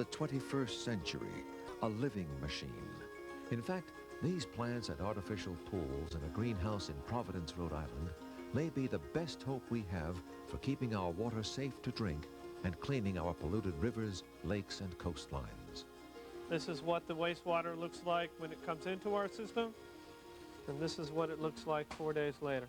The 21st century, a living machine. In fact, these plants and artificial pools in a greenhouse in Providence, Rhode Island, may be the best hope we have for keeping our water safe to drink and cleaning our polluted rivers, lakes, and coastlines. This is what the wastewater looks like when it comes into our system, and this is what it looks like 4 days later.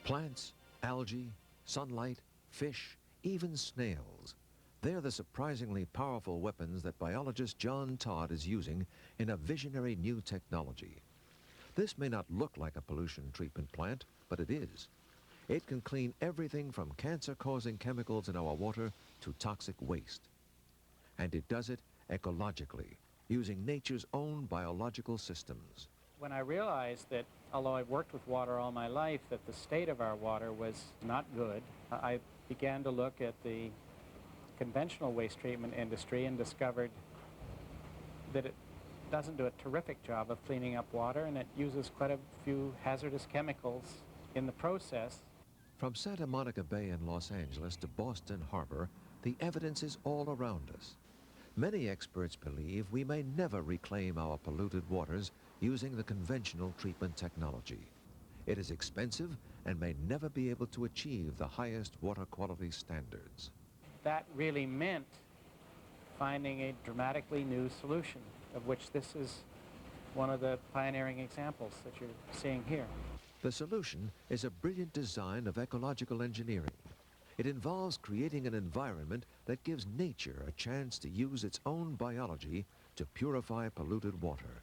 Plants, algae, sunlight, fish, even snails. They're the surprisingly powerful weapons that biologist John Todd is using in a visionary new technology. This may not look like a pollution treatment plant, but it is. It can clean everything from cancer-causing chemicals in our water to toxic waste. And it does it ecologically, using nature's own biological systems. When I realized that, although I've worked with water all my life, that the state of our water was not good, I began to look at the conventional waste treatment industry and discovered that it doesn't do a terrific job of cleaning up water, and it uses quite a few hazardous chemicals in the process. From Santa Monica Bay in Los Angeles to Boston Harbor, the evidence is all around us. Many experts believe we may never reclaim our polluted waters using the conventional treatment technology. It is expensive and may never be able to achieve the highest water quality standards. That really meant finding a dramatically new solution, of which this is one of the pioneering examples that you're seeing here. The solution is a brilliant design of ecological engineering. It involves creating an environment that gives nature a chance to use its own biology to purify polluted water.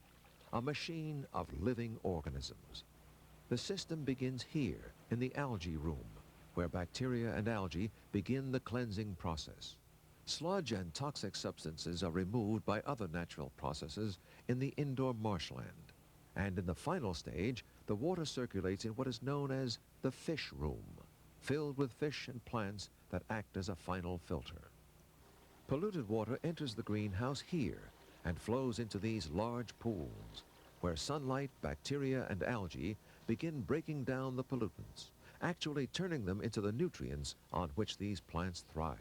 A machine of living organisms. The system begins here in the algae room, where bacteria and algae begin the cleansing process. Sludge and toxic substances are removed by other natural processes in the indoor marshland. And in the final stage, the water circulates in what is known as the fish room, filled with fish and plants that act as a final filter. Polluted water enters the greenhouse here and flows into these large pools, where sunlight, bacteria, and algae begin breaking down the pollutants, actually turning them into the nutrients on which these plants thrive.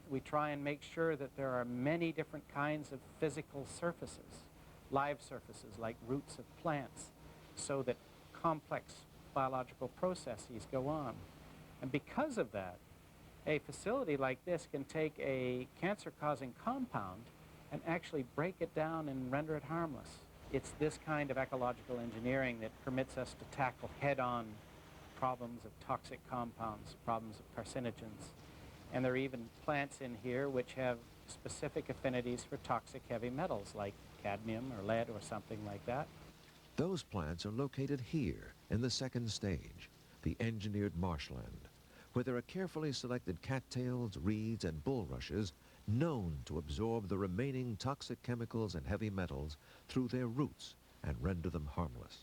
We try and make sure that there are many different kinds of physical surfaces, live surfaces like roots of plants, so that complex biological processes go on. And because of that, a facility like this can take a cancer-causing compound and actually break it down and render it harmless. It's this kind of ecological engineering that permits us to tackle head-on problems of toxic compounds, problems of carcinogens. And there are even plants in here which have specific affinities for toxic heavy metals like cadmium or lead or something like that. Those plants are located here in the second stage, the engineered marshland, where there are carefully selected cattails, reeds, and bulrushes known to absorb the remaining toxic chemicals and heavy metals through their roots and render them harmless.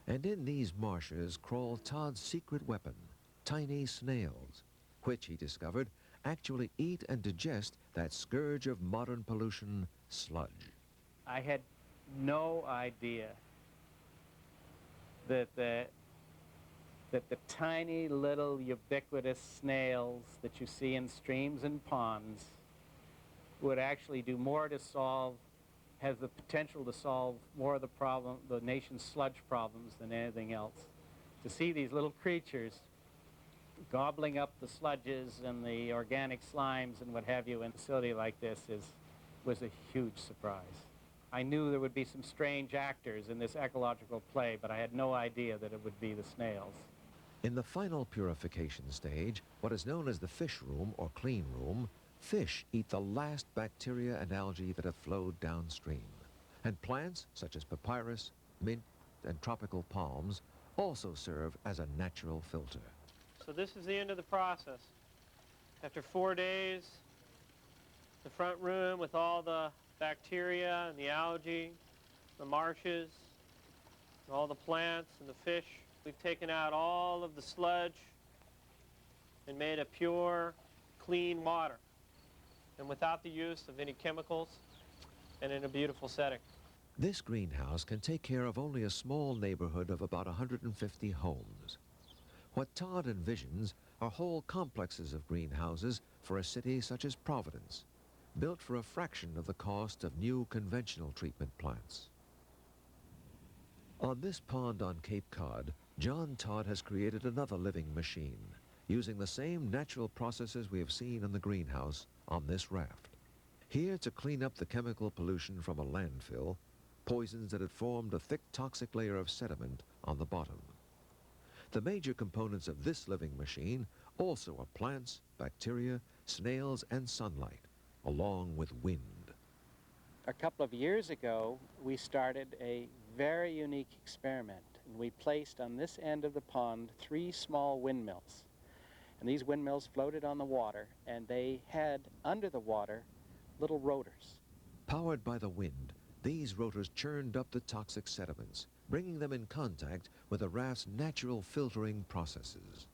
And in these marshes crawl Todd's secret weapon, tiny snails, which, he discovered, actually eat and digest that scourge of modern pollution, sludge. I had no idea that the tiny little ubiquitous snails that you see in streams and ponds would actually do more to solve, has the potential to solve more of the nation's sludge problems than anything else. To see these little creatures gobbling up the sludges and the organic slimes and what have you in a facility like this was a huge surprise. I knew there would be some strange actors in this ecological play, but I had no idea that it would be the snails. In the final purification stage, what is known as the fish room or clean room, fish eat the last bacteria and algae that have flowed downstream. And plants, such as papyrus, mint, and tropical palms, also serve as a natural filter. So this is the end of the process. After 4 days, the front room with all the bacteria and the algae, the marshes, and all the plants and the fish We've taken out all of the sludge and made a pure, clean water, and without the use of any chemicals, and in a beautiful setting. This greenhouse can take care of only a small neighborhood of about 150 homes. What Todd envisions are whole complexes of greenhouses for a city such as Providence, built for a fraction of the cost of new conventional treatment plants. On this pond on Cape Cod, John Todd has created another living machine, using the same natural processes we have seen in the greenhouse on this raft. Here, to clean up the chemical pollution from a landfill, poisons that had formed a thick toxic layer of sediment on the bottom. The major components of this living machine also are plants, bacteria, snails, and sunlight, along with wind. A couple of years ago, we started a very unique experiment. We placed on this end of the pond 3 small windmills. And these windmills floated on the water, and they had, under the water, little rotors. Powered by the wind, these rotors churned up the toxic sediments, bringing them in contact with the raft's natural filtering processes.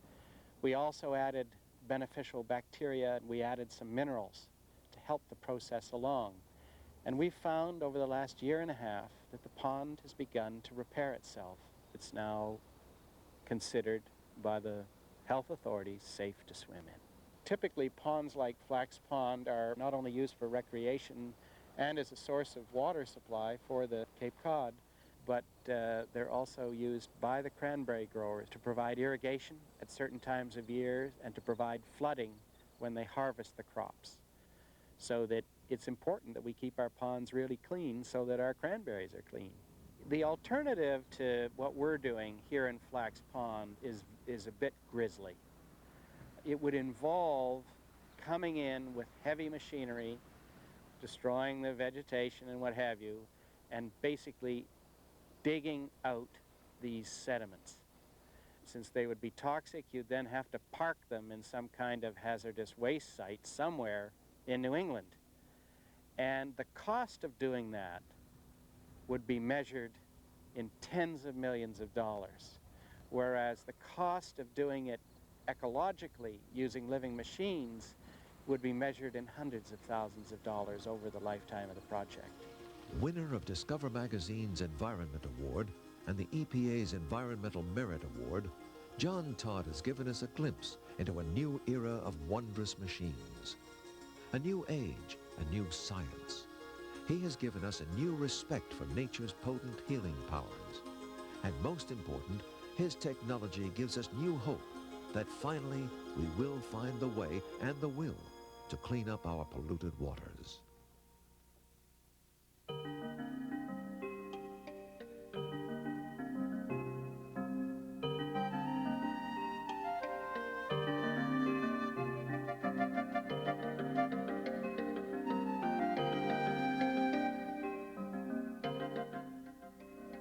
We also added beneficial bacteria, and we added some minerals to help the process along. And we've found over the last year and a half that the pond has begun to repair itself. It's now considered by the health authorities safe to swim in. Typically, ponds like Flax Pond are not only used for recreation and as a source of water supply for the Cape Cod, but they're also used by the cranberry growers to provide irrigation at certain times of year and to provide flooding when they harvest the crops. So that it's important that we keep our ponds really clean so that our cranberries are clean. The alternative to what we're doing here in Flax Pond is a bit grisly. It would involve coming in with heavy machinery, destroying the vegetation and what have you, and basically digging out these sediments. Since they would be toxic, you'd then have to park them in some kind of hazardous waste site somewhere in New England. And the cost of doing that would be measured in tens of millions of dollars, whereas the cost of doing it ecologically using living machines would be measured in hundreds of thousands of dollars over the lifetime of the project. Winner of Discover Magazine's Environment Award and the EPA's Environmental Merit Award, John Todd has given us a glimpse into a new era of wondrous machines. A new age, a new science. He has given us a new respect for nature's potent healing powers. And most important, his technology gives us new hope that finally we will find the way and the will to clean up our polluted waters.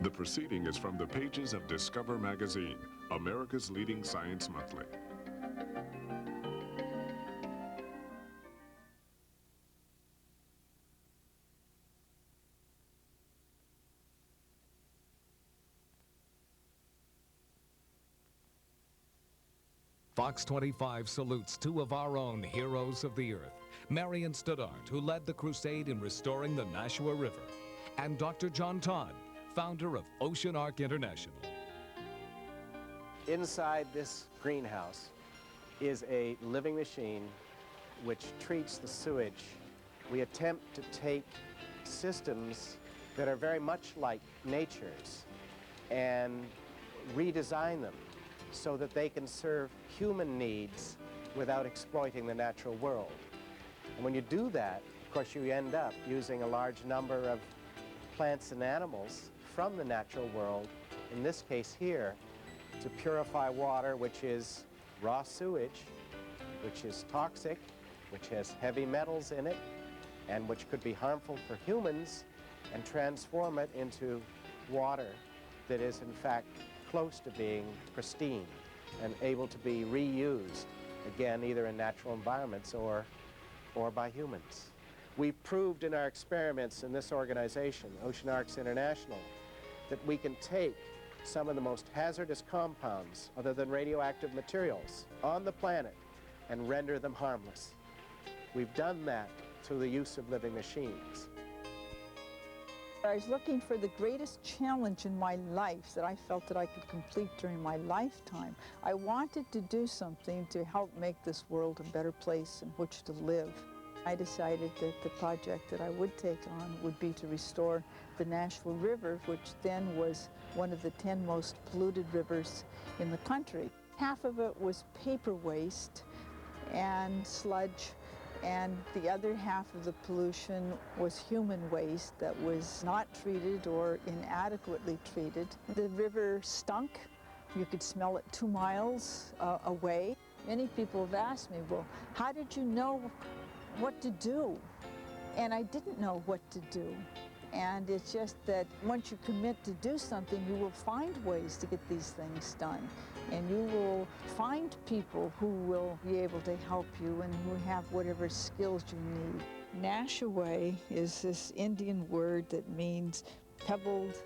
The proceeding is from the pages of Discover Magazine, America's leading science monthly. Fox 25 salutes 2 of our own heroes of the earth, Marion Stoddart, who led the crusade in restoring the Nashua River, and Dr. John Todd, founder of Ocean Arks International. Inside this greenhouse is a living machine which treats the sewage. We attempt to take systems that are very much like nature's and redesign them so that they can serve human needs without exploiting the natural world. And when you do that, of course, you end up using a large number of plants and animals from the natural world, in this case here, to purify water which is raw sewage, which is toxic, which has heavy metals in it, and which could be harmful for humans, and transform it into water that is in fact close to being pristine and able to be reused, again, either in natural environments or by humans. We proved in our experiments in this organization, Ocean Arks International, that we can take some of the most hazardous compounds, other than radioactive materials, on the planet and render them harmless. We've done that through the use of living machines. I was looking for the greatest challenge in my life that I felt that I could complete during my lifetime. I wanted to do something to help make this world a better place in which to live. I decided that the project that I would take on would be to restore the Nashville River, which then was one of the 10 most polluted rivers in the country. Half of it was paper waste and sludge, and the other half of the pollution was human waste that was not treated or inadequately treated. The river stunk. You could smell it 2 miles away. Many people have asked me, well, how did you know what to do? And I didn't know what to do. And it's just that once you commit to do something, you will find ways to get these things done. And you will find people who will be able to help you and who have whatever skills you need. Nashaway is this Indian word that means pebbled,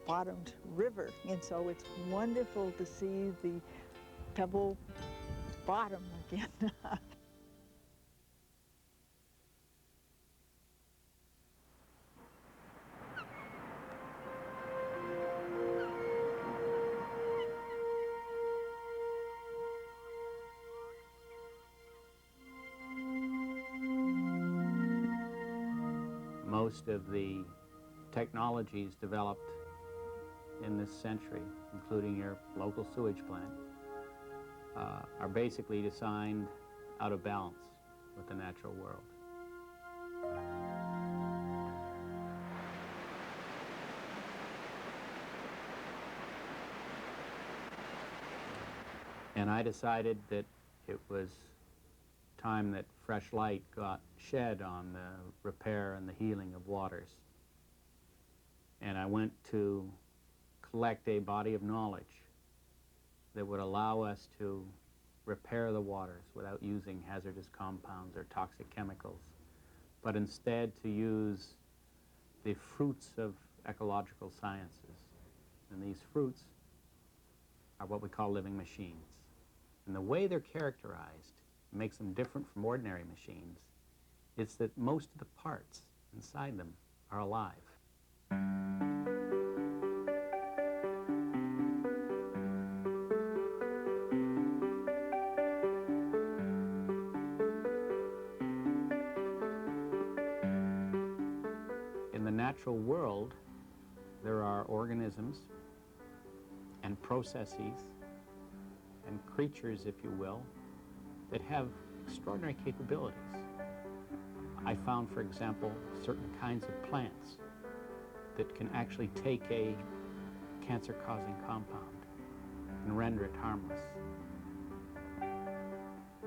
bottomed river. And so it's wonderful to see the pebble bottom again. Most of the technologies developed in this century, including your local sewage plant, are basically designed out of balance with the natural world. And I decided that it was time that fresh light got shed on the repair and the healing of waters. And I went to collect a body of knowledge that would allow us to repair the waters without using hazardous compounds or toxic chemicals, but instead to use the fruits of ecological sciences. And these fruits are what we call living machines. And the way they're characterized makes them different from ordinary machines is that most of the parts inside them are alive. In the natural world, there are organisms and processes and creatures, if you will, that have extraordinary capabilities. I found, for example, certain kinds of plants that can actually take a cancer-causing compound and render it harmless.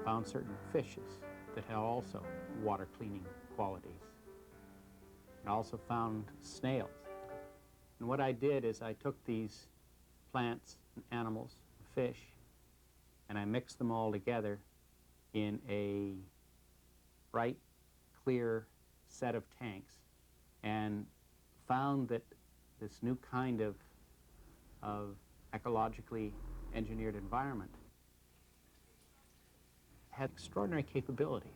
Found certain fishes that have also water-cleaning qualities. I also found snails. And what I did is I took these plants and animals, and fish, and I mixed them all together in a bright, clear set of tanks, and found that this new kind of ecologically engineered environment had extraordinary capabilities.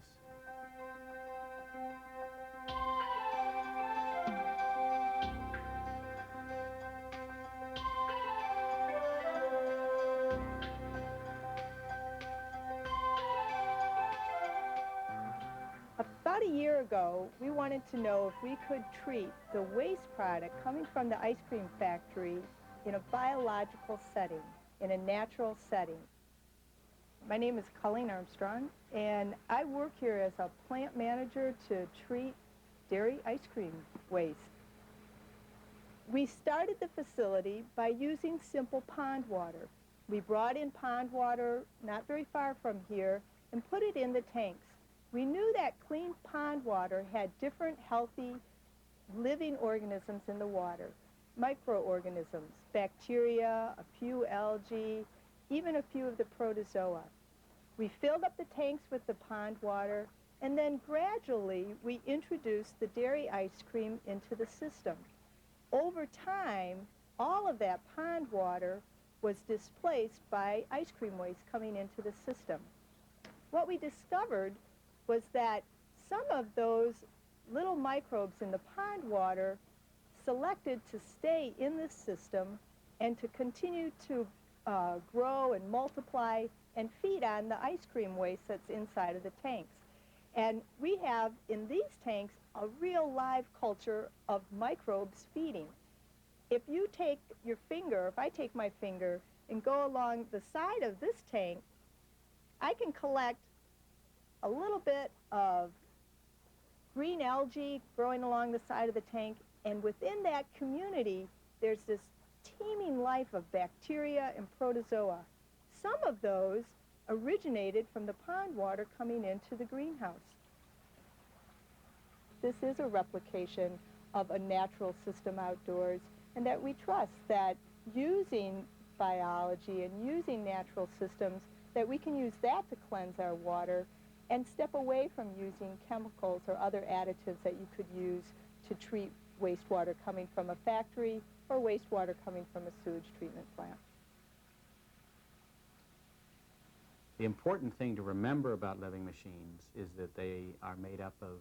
About a year ago, we wanted to know if we could treat the waste product coming from the ice cream factory in a biological setting, in a natural setting. My name is Colleen Armstrong, and I work here as a plant manager to treat dairy ice cream waste. We started the facility by using simple pond water. We brought in pond water not very far from here and put it in the tanks. We knew that clean pond water had different healthy living organisms in the water, microorganisms, bacteria, a few algae, even a few of the protozoa. We filled up the tanks with the pond water, and then gradually we introduced the dairy ice cream into the system. Over time, all of that pond water was displaced by ice cream waste coming into the system. What we discovered was that some of those little microbes in the pond water selected to stay in this system and to continue to grow and multiply and feed on the ice cream waste that's inside of the tanks. And we have in these tanks a real live culture of microbes feeding. If you take your finger, if I take my finger and go along the side of this tank, I can collect a little bit of green algae growing along the side of the tank, and within that community, there's this teeming life of bacteria and protozoa. Some of those originated from the pond water coming into the greenhouse. This is a replication of a natural system outdoors, and that we trust that using biology and using natural systems, that we can use that to cleanse our water and step away from using chemicals or other additives that you could use to treat wastewater coming from a factory or wastewater coming from a sewage treatment plant. The important thing to remember about living machines is that they are made up of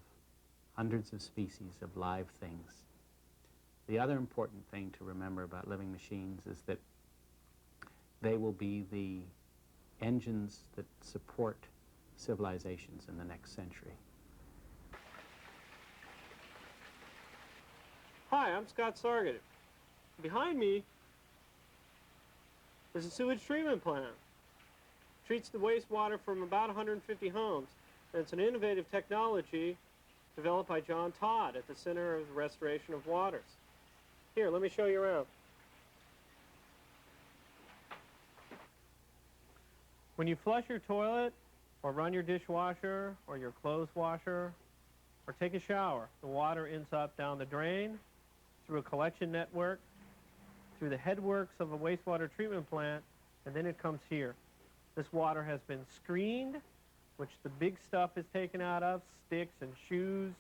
hundreds of species of live things. The other important thing to remember about living machines is that they will be the engines that support civilizations in the next century. Hi, I'm Scott Sargent. Behind me is a sewage treatment plant. Treats the wastewater from about 150 homes. And it's an innovative technology developed by John Todd at the Center of the Restoration of Waters. Here, let me show you around. When you flush your toilet, or run your dishwasher, or your clothes washer, or take a shower, the water ends up down the drain, through a collection network, through the headworks of a wastewater treatment plant, and then it comes here. This water has been screened, which the big stuff is taken out of, sticks and shoes,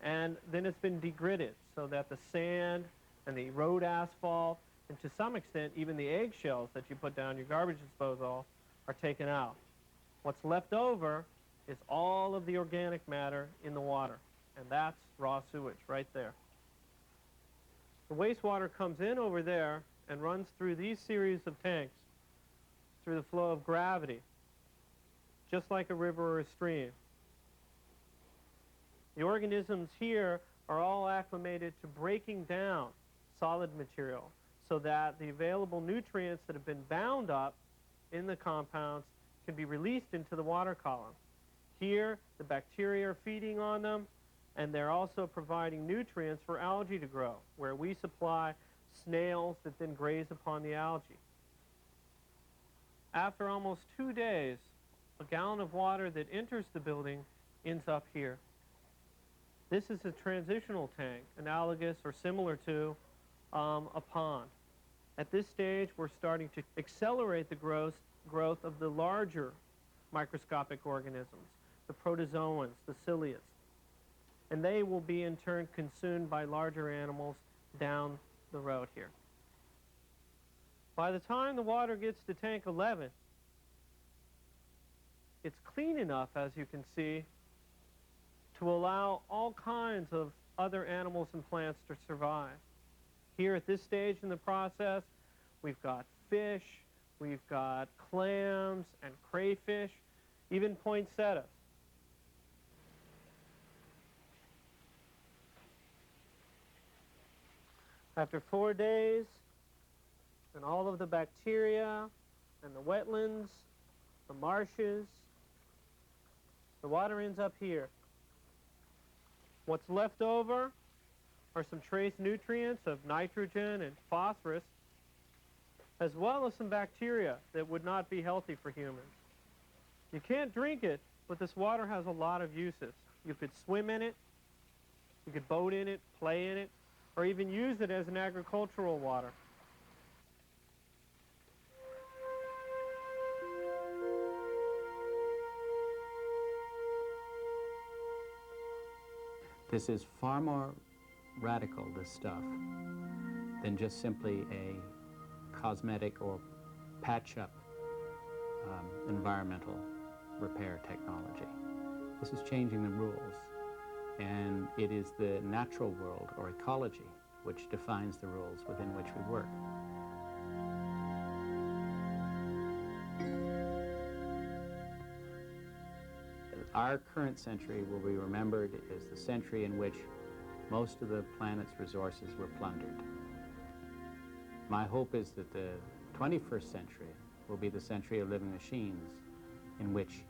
and then it's been degridded so that the sand and the road asphalt, and to some extent even the eggshells that you put down your garbage disposal are taken out. What's left over is all of the organic matter in the water, and that's raw sewage right there. The wastewater comes in over there and runs through these series of tanks through the flow of gravity, just like a river or a stream. The organisms here are all acclimated to breaking down solid material so that the available nutrients that have been bound up in the compounds can be released into the water column. Here, the bacteria are feeding on them, and they're also providing nutrients for algae to grow, where we supply snails that then graze upon the algae. After almost 2 days, a gallon of water that enters the building ends up here. This is a transitional tank, analogous or similar to a pond. At this stage, we're starting to accelerate the growth of the larger microscopic organisms, the protozoans, the ciliates. And they will be in turn consumed by larger animals down the road here. By the time the water gets to tank 11, it's clean enough, as you can see, to allow all kinds of other animals and plants to survive. Here at this stage in the process, we've got fish, we've got clams and crayfish, even poinsettias. After 4 days, and all of the bacteria and the wetlands, the marshes, the water ends up here. What's left over are some trace nutrients of nitrogen and phosphorus, as well as some bacteria that would not be healthy for humans. You can't drink it, but this water has a lot of uses. You could swim in it, you could boat in it, play in it, or even use it as an agricultural water. This is far more radical, this stuff, than just simply a cosmetic or patch-up environmental repair technology. This is changing the rules, and it is the natural world or ecology which defines the rules within which we work. Our current century will be remembered as the century in which most of the planet's resources were plundered. My hope is that the 21st century will be the century of living machines in which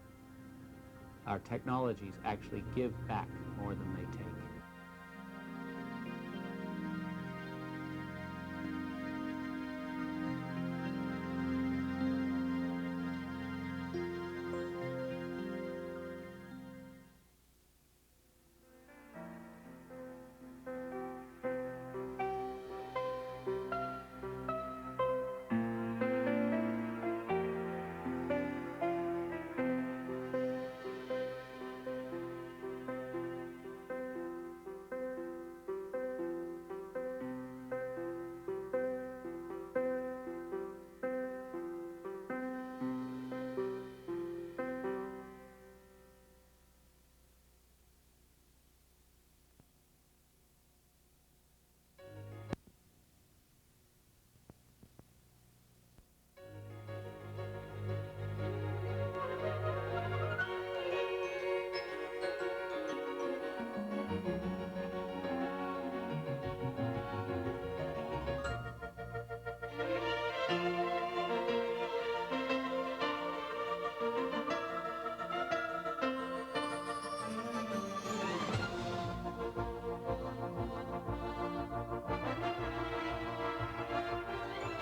our technologies actually give back more than they take.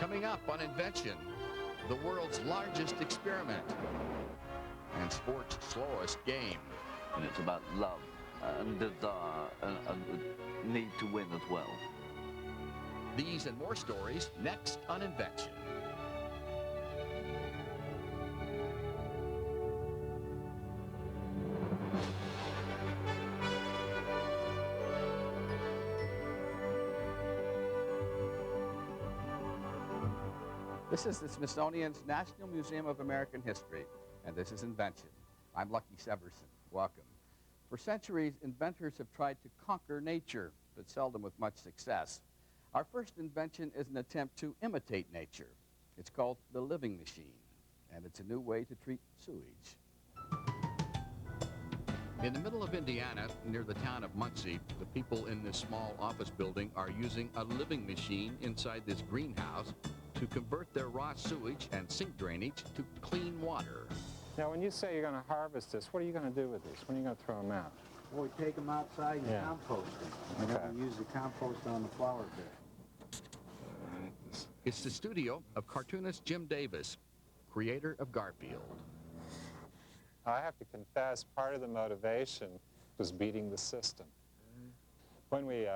Coming up on Invention, the world's largest experiment and sport's slowest game. And it's about love and desire and the need to win as well. These and more stories next on Invention. This is the Smithsonian's National Museum of American History, and this is Invention. I'm Lucky Severson. Welcome. For centuries, inventors have tried to conquer nature, but seldom with much success. Our first invention is an attempt to imitate nature. It's called the living machine, and it's a new way to treat sewage. In the middle of Indiana, near the town of Muncie, the people in this small office building are using a living machine inside this greenhouse to convert their raw sewage and sink drainage to clean water. Now, when you say you're going to harvest this, what are you going to do with these? When are you going to throw them out? Well, we take them outside and compost them. And then we use the compost on the flower bed. It's the studio of cartoonist Jim Davis, creator of Garfield. I have to confess, part of the motivation was beating the system. When we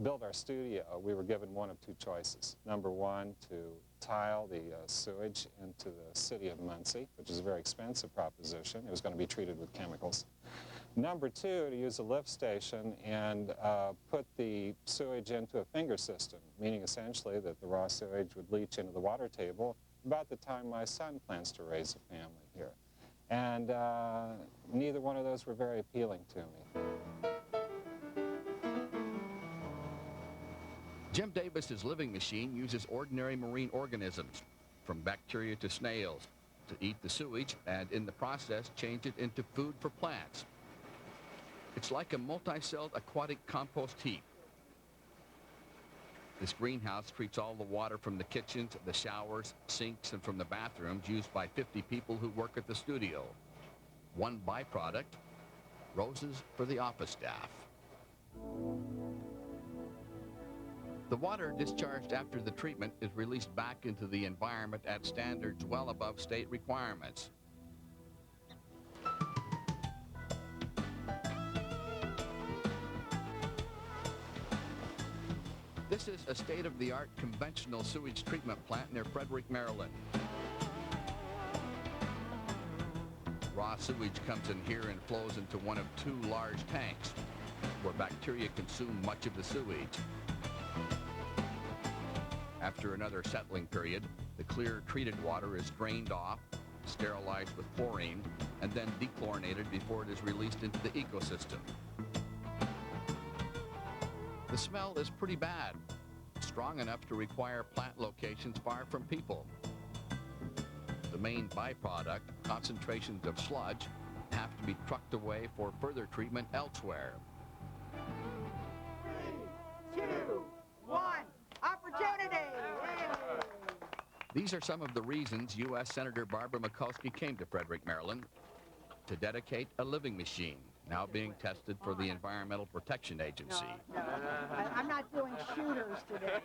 built our studio, we were given one of two choices. Number one, to tile the sewage into the city of Muncie, which is a very expensive proposition. It was going to be treated with chemicals. Number two, to use a lift station and put the sewage into a finger system, meaning essentially that the raw sewage would leach into the water table about the time my son plans to raise a family here. And neither one of those were very appealing to me. Jim Davis's living machine uses ordinary marine organisms, from bacteria to snails, to eat the sewage and in the process change it into food for plants. It's like a multi-celled aquatic compost heap. This greenhouse treats all the water from the kitchens, the showers, sinks, and from the bathrooms used by 50 people who work at the studio. One byproduct, roses for the office staff. The water discharged after the treatment is released back into the environment at standards well above state requirements. This is a state-of-the-art conventional sewage treatment plant near Frederick, Maryland. Raw sewage comes in here and flows into one of two large tanks, where bacteria consume much of the sewage. After another settling period, the clear treated water is drained off, sterilized with chlorine, and then dechlorinated before it is released into the ecosystem. The smell is pretty bad, strong enough to require plant locations far from people. The main byproduct, concentrations of sludge, have to be trucked away for further treatment elsewhere. 3, 2, 1, opportunity! These are some of the reasons U.S. Senator Barbara Mikulski came to Frederick, Maryland, to dedicate a living machine, now being tested for the Environmental Protection Agency. No, I'm not doing shooters today.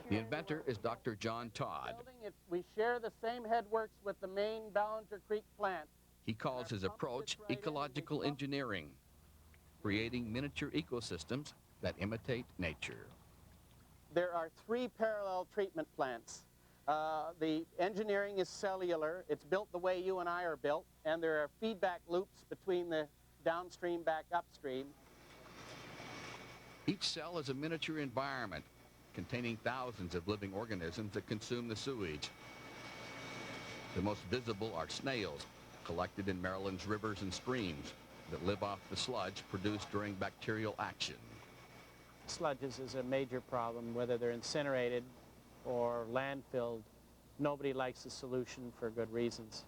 The inventor is Dr. John Todd. We share the same headworks with the main Ballinger Creek plant. He calls his approach ecological engineering, creating miniature ecosystems that imitate nature. There are 3 parallel treatment plants. The engineering is cellular. It's built the way you and I are built, and there are feedback loops between the downstream back upstream. Each cell is a miniature environment containing thousands of living organisms that consume the sewage. The most visible are snails, collected in Maryland's rivers and streams, that live off the sludge produced during bacterial action. Sludges is a major problem, whether they're incinerated or landfilled. Nobody likes the solution for good reasons.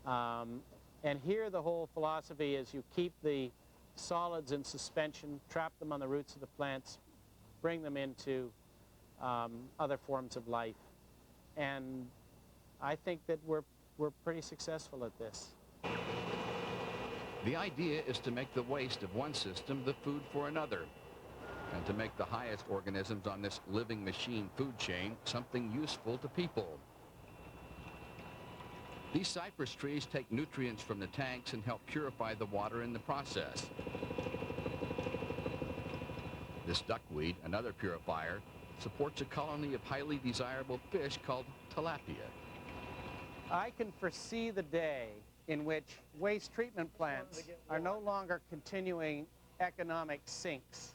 And here the whole philosophy is you keep the solids in suspension, trap them on the roots of the plants, bring them into other forms of life. And I think that we're pretty successful at this. The idea is to make the waste of one system the food for another, and to make the highest organisms on this living machine food chain something useful to people. These cypress trees take nutrients from the tanks and help purify the water in the process. This duckweed, another purifier, supports a colony of highly desirable fish called tilapia. I can foresee the day in which waste treatment plants are no longer continuing economic sinks,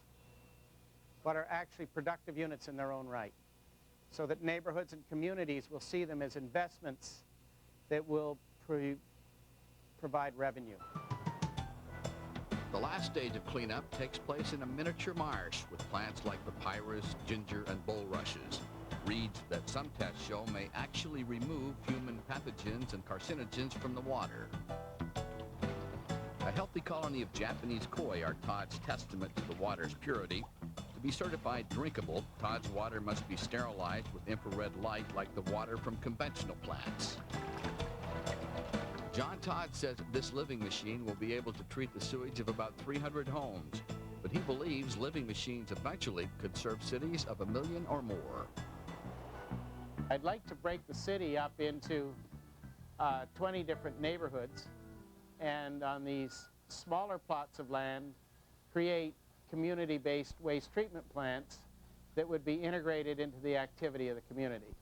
but are actually productive units in their own right, so that neighborhoods and communities will see them as investments that will provide revenue. The last stage of cleanup takes place in a miniature marsh with plants like papyrus, ginger, and bulrushes, reeds that some tests show may actually remove human pathogens and carcinogens from the water. A healthy colony of Japanese koi are Todd's testament to the water's purity. To be certified drinkable, Todd's water must be sterilized with infrared light like the water from conventional plants. John Todd says this living machine will be able to treat the sewage of about 300 homes, but he believes living machines eventually could serve cities of 1 million or more. I'd like to break the city up into 20 different neighborhoods, and on these smaller plots of land, create community-based waste treatment plants that would be integrated into the activity of the community.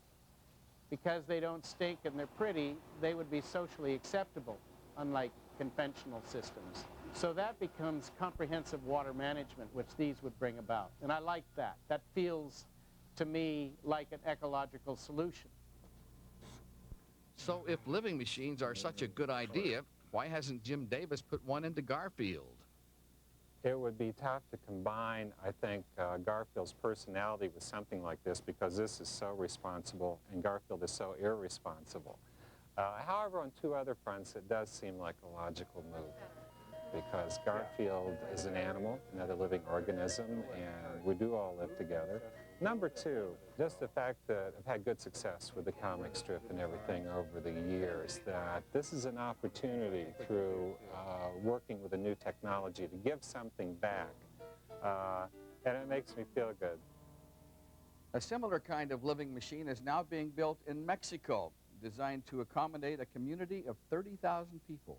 Because they don't stink and they're pretty, they would be socially acceptable, unlike conventional systems. So that becomes comprehensive water management, which these would bring about. And I like that. That feels, to me, like an ecological solution. So if living machines are such a good idea, why hasn't Jim Davis put one into Garfield? It would be tough to combine, I think, Garfield's personality with something like this, because this is so responsible and Garfield is so irresponsible. However, on 2 other fronts, it does seem like a logical move, because Garfield is an animal, another living organism, and we do all live together. Number 2, just the fact that I've had good success with the comic strip and everything over the years, that this is an opportunity through working with a new technology to give something back, and it makes me feel good. A similar kind of living machine is now being built in Mexico, designed to accommodate a community of 30,000 people.